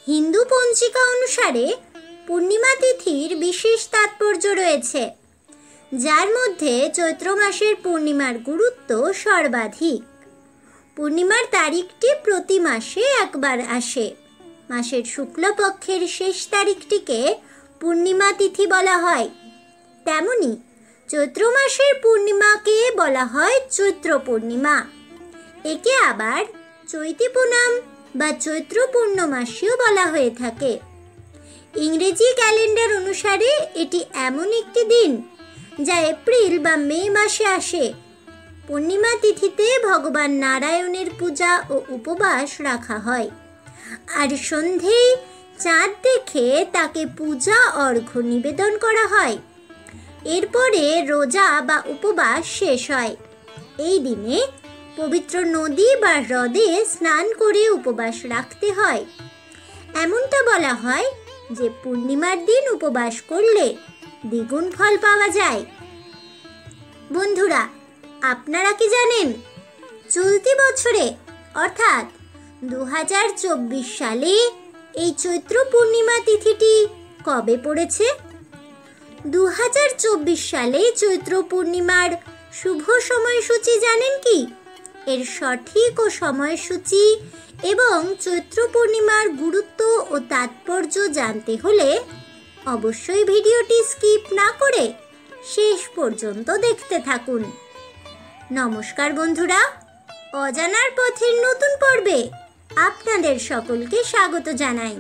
হিন্দু পঞ্জিকা অনুসারে পূর্ণিমা তিথির বিশেষ তাৎপর্য রয়েছে, যার মধ্যে চৈত্র মাসের পূর্ণিমার গুরুত্ব সর্বাধিক। পূর্ণিমার তারিখটি প্রতি মাসে একবার আসে। মাসের শুক্লপক্ষের শেষ তারিখটিকে পূর্ণিমা তিথি বলা হয়। তেমনি চৈত্র মাসের পূর্ণিমাকে বলা হয় চৈত্র পূর্ণিমা। একে আবার চৈতি পুনম বা চৈত্র পূর্ণমাসীও বলা হয়ে থাকে। ইংরেজি ক্যালেন্ডার অনুসারে এটি এমন একটি দিন যা এপ্রিল বা মে মাসে আসে। পূর্ণিমা তিথিতে ভগবান নারায়ণের পূজা ও উপবাস রাখা হয়, আর সন্ধেয় চাঁদ দেখে তাকে পূজা অর্ঘ্য নিবেদন করা হয়। এরপরে রোজা বা উপবাস শেষ হয়। এই দিনে পবিত্র নদী বা হ্রদে স্নান করে উপবাস রাখতে হয়। এমনটা বলা হয় যে পূর্ণিমার দিন উপবাস করলে দ্বিগুণ ফল পাওয়া যায়। বন্ধুরা, আপনারা কি জানেন চলতি বছরে অর্থাৎ 2024 সালে এই চৈত্র পূর্ণিমা তিথিটি কবে পড়েছে? 2024 সালে চৈত্র পূর্ণিমার শুভ সময়সূচি জানেন কি? এর সঠিক ও সময়সূচি এবং চৈত্র পূর্ণিমার গুরুত্ব ও তাৎপর্য জানতে হলে অবশ্যই ভিডিওটি স্কিপ না করে শেষ পর্যন্ত দেখতে থাকুন। নমস্কার বন্ধুরা, অজানার পথের নতুন পর্বে আপনাদের সকলকে স্বাগত জানাই।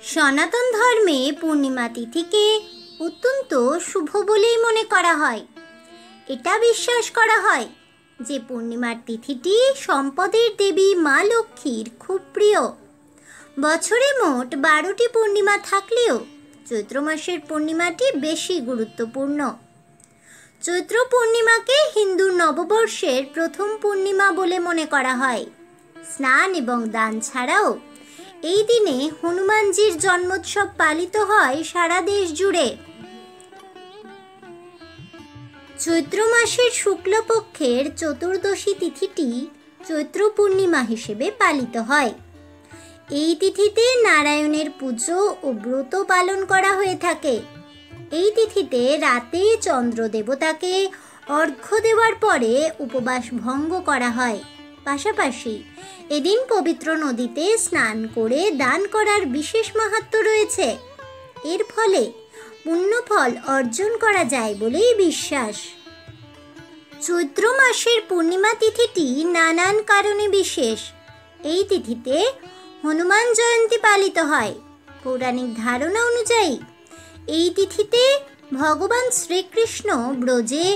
সনাতন ধর্মে পূর্ণিমা তিথিকে অত্যন্ত শুভ বলেই মনে করা হয়। এটা বিশ্বাস করা হয় যে পূর্ণিমার তিথিটি সম্পদের দেবী মা লক্ষ্মীর খুব প্রিয়। বছরে মোট 12টি পূর্ণিমা থাকলেও চৈত্র মাসের পূর্ণিমাটি বেশি গুরুত্বপূর্ণ। চৈত্র পূর্ণিমাকে হিন্দু নববর্ষের প্রথম পূর্ণিমা বলে মনে করা হয়। স্নান এবং দান ছাড়াও এই দিনে হনুমানজির জন্মোৎসব পালিত হয় সারা দেশ জুড়ে। চৈত্র মাসের শুক্লপক্ষের চতুর্দশী তিথিটি চৈত্র পূর্ণিমা হিসেবে পালিত হয়। এই তিথিতে নারায়ণের পুজো ও ব্রত পালন করা হয়ে থাকে। এই তিথিতে রাতে চন্দ্র দেবতাকে অর্ঘ্য দেওয়ার পরে উপবাস ভঙ্গ করা হয়। পাশাপাশি এদিন পবিত্র নদীতে স্নান করে দান করার বিশেষ মাহাত্ম্য রয়েছে। এর ফলে পুণ্যফল অর্জন করা যায় বলেই বিশ্বাস। চৈত্র মাসের পূর্ণিমা তিথিটি নানান কারণে বিশেষ। এই তিথিতে হনুমান জয়ন্তী পালিত হয়। পৌরাণিক ধারণা অনুযায়ী এই তিথিতে ভগবান শ্রীকৃষ্ণ ব্রজে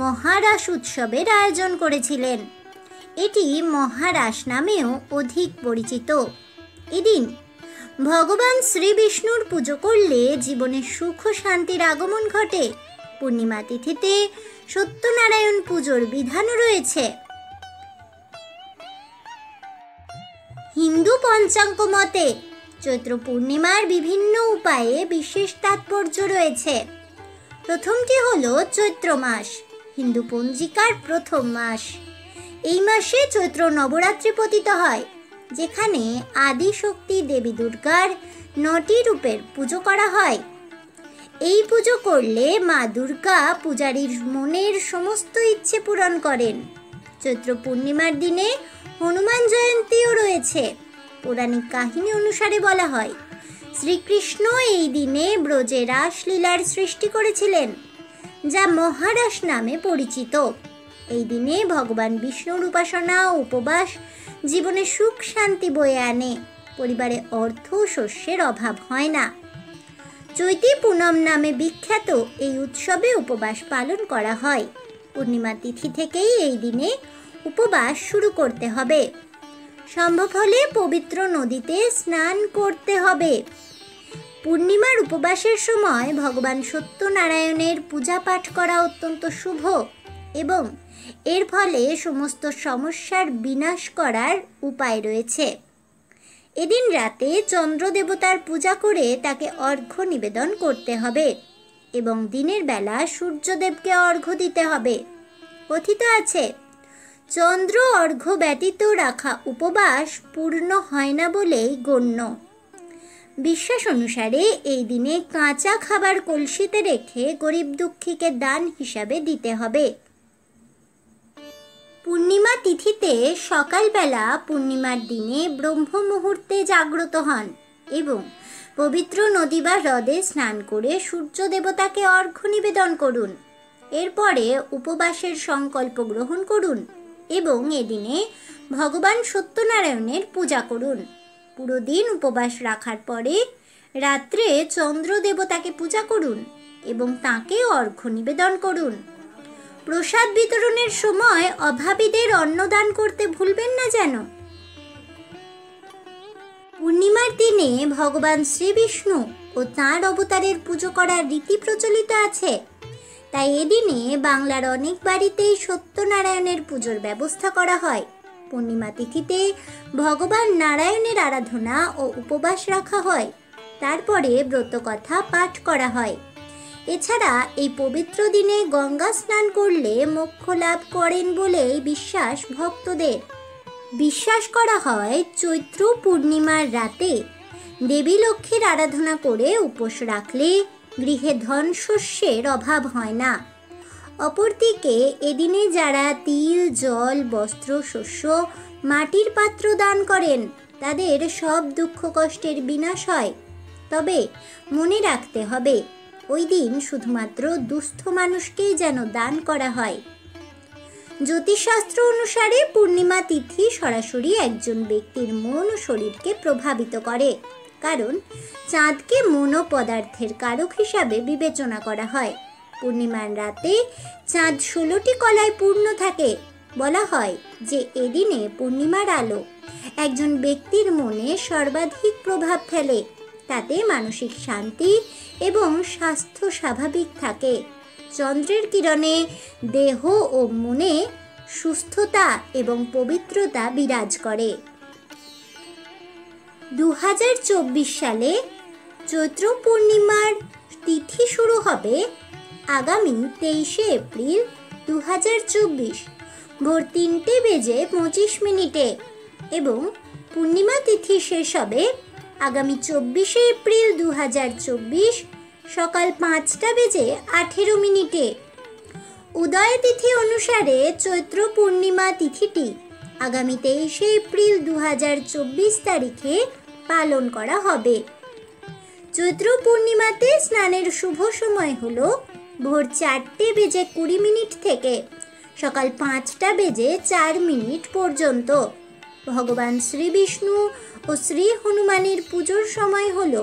মহারাস উৎসবের আয়োজন করেছিলেন। এটি মহারাস নামেও অধিক পরিচিত। এদিন ভগবান শ্রী বিষ্ণুর পুজো করলে জীবনে সুখ ও শান্তির আগমন ঘটে। পূর্ণিমা তিথিতে সত্যনারায়ণ পুজোর বিধানও রয়েছে। হিন্দু পঞ্চাঙ্গ মতে চৈত্র পূর্ণিমার বিভিন্ন উপায়ে বিশেষ তাৎপর্য রয়েছে। প্রথমটি হলো চৈত্র মাস, হিন্দু পঞ্জিকার প্রথম মাস। এই মাসে চৈত্র নবরাত্রি পতিত হয়, যেখানে আদি শক্তি দেবী দুর্গার 9টি রূপের পুজো করা হয়। এই পুজো করলে মা দুর্গা পূজারীর মনের সমস্ত ইচ্ছে পূরণ করেন। চৈত্র পূর্ণিমার দিনে হনুমান জয়ন্তীও রয়েছে। পৌরাণিক কাহিনী অনুসারে বলা হয় শ্রীকৃষ্ণ এই দিনে ব্রজে রাসলীলার সৃষ্টি করেছিলেন, যা মহারাস নামে পরিচিত। এই দিনে ভগবান বিষ্ণুর উপাসনা ও উপবাস জীবনে সুখ শান্তি বয়ে আনে। পরিবারে অর্থ ও শস্যের অভাব হয় না। চৈতি পুনম নামে বিখ্যাত এই উৎসবে উপবাস পালন করা হয়। পূর্ণিমা তিথি থেকেই এই দিনে উপবাস শুরু করতে হবে। সম্ভব হলে পবিত্র নদীতে স্নান করতে হবে। পূর্ণিমার উপবাসের সময় ভগবান সত্যনারায়ণের পূজা পাঠ করা অত্যন্ত শুভ এবং এর ফলে সমস্ত সমস্যার বিনাশ করার উপায় রয়েছে। এদিন রাতে চন্দ্র দেবতার পূজা করে তাকে অর্ঘ্য নিবেদন করতে হবে এবং দিনের বেলা সূর্যদেবকে অর্ঘ্য দিতে হবে। কথিত আছে চন্দ্র অর্ঘ্য ব্যতীত রাখা উপবাস পূর্ণ হয় না বলেই গণ্য। বিশ্বাস অনুসারে এই দিনে কাঁচা খাবার কলসিতে রেখে গরিব দুঃখীকে দান হিসাবে দিতে হবে। পূর্ণিমা তিথিতে সকালবেলা পূর্ণিমার দিনে ব্রহ্ম মুহূর্তে জাগ্রত হন এবং পবিত্র নদী বা হ্রদে স্নান করে সূর্য দেবতাকে অর্ঘ্য নিবেদন করুন। এরপরে উপবাসের সংকল্প গ্রহণ করুন এবং এদিনে ভগবান সত্যনারায়ণের পূজা করুন। পুরো দিন উপবাস রাখার পরে রাত্রে চন্দ্র দেবতাকে পূজা করুন এবং তাঁকে অর্ঘ্য নিবেদন করুন। প্রসাদ বিতরণের সময় অভাবীদের অন্নদান করতে ভুলবেন না যেন। পূর্ণিমার দিনে ভগবান শ্রীবিষ্ণু ও তাঁর অবতারের পুজো করার রীতি প্রচলিত আছে। তাই এদিনে বাংলার অনেক বাড়িতেই সত্যনারায়ণের পুজোর ব্যবস্থা করা হয়। পূর্ণিমা তিথিতে ভগবান নারায়ণের আরাধনা ও উপবাস রাখা হয়। তারপরে ব্রতকথা পাঠ করা হয়। এছাড়া এই পবিত্র দিনে গঙ্গা স্নান করলে মোক্ষ লাভ করেন বলেই বিশ্বাস ভক্তদের। বিশ্বাস করা হয় চৈত্র পূর্ণিমার রাতে দেবী লক্ষ্মীর আরাধনা করে উপোস রাখলে গৃহে ধন শস্যের অভাব হয় না। অপরদিকে এদিনে যারা তিল, জল, বস্ত্র, শস্য, মাটির পাত্র দান করেন তাদের সব দুঃখ কষ্টের বিনাশ হয়। তবে মনে রাখতে হবে ওই দিন শুধুমাত্র দুস্থ মানুষকেই যেন দান করা হয়। জ্যোতিষশাস্ত্র অনুসারে পূর্ণিমা তিথি সরাসরি একজন ব্যক্তির মন ও শরীরকে প্রভাবিত করে, কারণ চাঁদকে মনো পদার্থের কারক হিসাবে বিবেচনা করা হয়। পূর্ণিমার রাতে চাঁদ 16টি কলায় পূর্ণ থাকে। বলা হয় যে এদিনে পূর্ণিমার আলো একজন ব্যক্তির মনে সর্বাধিক প্রভাব ফেলে। তাতে মানসিক শান্তি এবং স্বাস্থ্য স্বাভাবিক থাকে। চন্দ্রের কিরণে দেহ ও মনে সুস্থতা এবং পবিত্রতা বিরাজ করে। 2024 সালে চৈত্র পূর্ণিমার তিথি শুরু হবে আগামী 23শে এপ্রিল 2024 ভোর 3:25 এবং পূর্ণিমা তিথি শেষ হবে আগামী 24শে এপ্রিল 2024 সকাল 5:18। উদয় তিথি অনুসারে চৈত্র পূর্ণিমা তিথিটি আগামী 23শে এপ্রিল 2024 তারিখে পালন করা হবে। চৈত্র পূর্ণিমাতে স্নানের শুভ সময় হলো ভোর 4:20 থেকে সকাল 5:04 পর্যন্ত। ভগবান শ্রী বিষ্ণু ও শ্রী হনুমানের পুজোর সময় হলো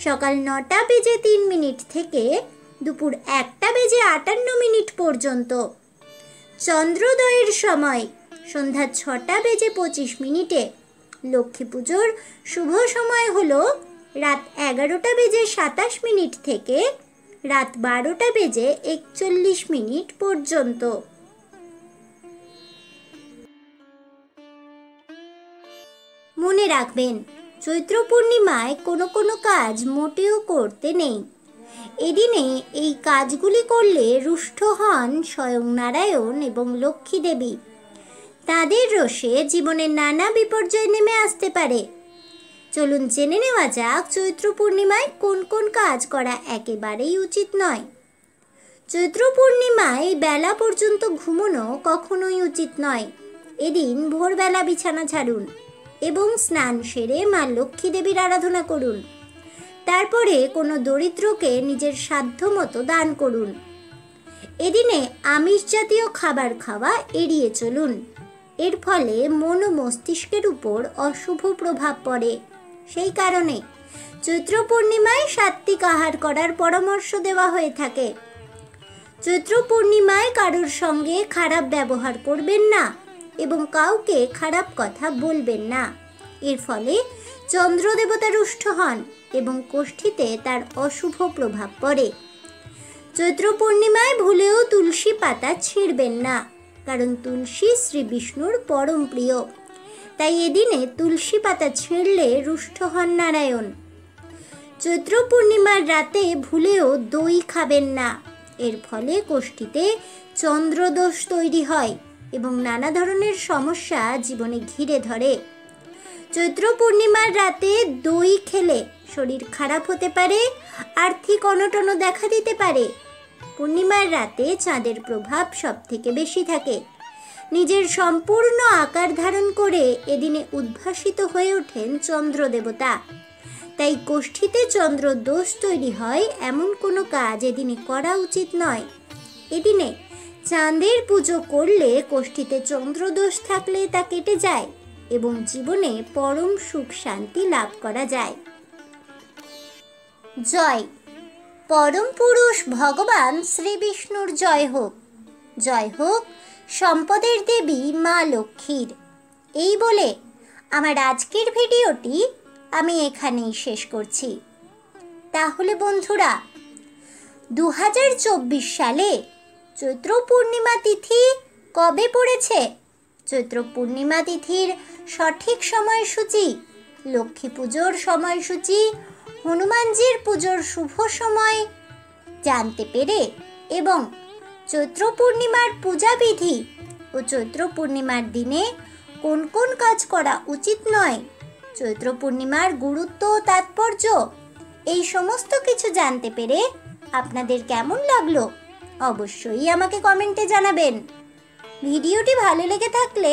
সকাল 9:03 থেকে দুপুর 1:58 পর্যন্ত। চন্দ্রোদয়ের সময় সন্ধ্যা 6:25। লক্ষ্মী পুজোর শুভ সময় হলো রাত 11:27 থেকে রাত 12:41 পর্যন্ত। মনে রাখবেন, চৈত্র পূর্ণিমায় কোনো কোনো কাজ মোটেও করতে নেই। এদিনে এই কাজগুলি করলে রুষ্ট হন স্বয়ং নারায়ণ এবং লক্ষ্মী দেবী। তাদের রোষে জীবনের নানা বিপর্যয় নেমে আসতে পারে। চলুন জেনে নেওয়া যাক চৈত্র পূর্ণিমায় কোন কোন কাজ করা একেবারেই উচিত নয়। চৈত্র পূর্ণিমায় বেলা পর্যন্ত ঘুমোনো কখনোই উচিত নয়। এদিন ভোরবেলা বিছানা ছাড়ুন এবং স্নান সেরে মা লক্ষ্মী দেবীর আরাধনা করুন। তারপরে কোনো দরিদ্রকে নিজের সাধ্য মতো দান করুন। এদিনে আমিষ জাতীয় খাবার খাওয়া এড়িয়ে চলুন। এর ফলে মন ও মস্তিষ্কের উপর অশুভ প্রভাব পড়ে। সেই কারণে চৈত্র পূর্ণিমায় সাত্ত্বিক আহার করার পরামর্শ দেওয়া হয়ে থাকে। চৈত্র পূর্ণিমায় কারোর সঙ্গে খারাপ ব্যবহার করবেন না এবং কাউকে খারাপ কথা বলবেন না। এর ফলে চন্দ্র দেবতা রুষ্ট হন এবং কোষ্ঠীতে তার অশুভ প্রভাব পড়ে। চৈত্র পূর্ণিমায় ভুলেও তুলসী পাতা ছিঁড়বেন না, কারণ তুলসী শ্রী বিষ্ণুর পরম প্রিয়। তাই এদিনে তুলসী পাতা ছিঁড়লে রুষ্ট হন নারায়ণ। চৈত্র পূর্ণিমার রাতে ভুলেও দই খাবেন না। এর ফলে কোষ্ঠীতে চন্দ্রদোষ তৈরি হয়। এবং নানা ধরনের সমস্যা জীবনে ঘিরে ধরে। চৈত্র পূর্ণিমার রাতে দই খেলে শরীর খারাপ হতে পারে, আর্থিক অনটনও দেখা দিতে পারে। পূর্ণিমার রাতে চাঁদের প্রভাব সব থেকে বেশি থাকে। নিজের সম্পূর্ণ আকার ধারণ করে এদিনে উদ্ভাসিত হয়ে ওঠেন চন্দ্র দেবতা। তাই কোষ্ঠীতে চন্দ্র দোষ তৈরি হয় এমন কোনো কাজ এদিনে করা উচিত নয়। এদিনে চাঁদের পুজো করলে কোষ্ঠীতে চন্দ্র দোষ থাকলে তা কেটে যায় এবং জীবনে পরম সুখ শান্তি লাভ করা যায়। জয় পরম পুরুষ ভগবান শ্রী বিষ্ণুর জয় হোক। জয় হোক সম্পদের দেবী মা লক্ষ্মীর। এই বলে আমার আজকের ভিডিওটি আমি এখানেই শেষ করছি। তাহলে বন্ধুরা, 2024 সালে চৈত্র পূর্ণিমা তিথি কবে পড়েছে? চৈত্র পূর্ণিমা তিথির সঠিক সময়সূচি, লক্ষ্মী পুজোর সময়সূচি, হনুমানজির পুজোর শুভ সময় জানতে পেরে এবং চৈত্র পূর্ণিমার পূজাবিধি ও চৈত্র পূর্ণিমার দিনে কোন কোন কাজ করা উচিত নয়, চৈত্র পূর্ণিমার গুরুত্ব ও তাৎপর্য, এই সমস্ত কিছু জানতে পেরে আপনাদের কেমন লাগলো অবশ্যই আমাকে কমেন্টে জানাবেন। ভিডিওটি ভালো লেগে থাকলে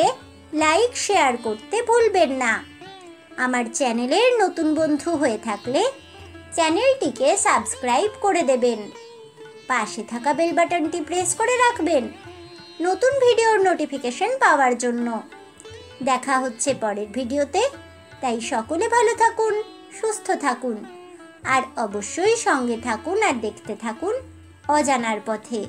লাইক শেয়ার করতে ভুলবেন না। আমার চ্যানেলের নতুন বন্ধু হয়ে থাকলে চ্যানেলটিকে সাবস্ক্রাইব করে দেবেন। পাশে থাকা বেল বাটনটি প্রেস করে রাখবেন নতুন ভিডিওর নোটিফিকেশন পাওয়ার জন্য। দেখা হচ্ছে পরের ভিডিওতে। তাই সকলে ভালো থাকুন, সুস্থ থাকুন আর অবশ্যই সঙ্গে থাকুন আর দেখতে থাকুন অজানার পথে।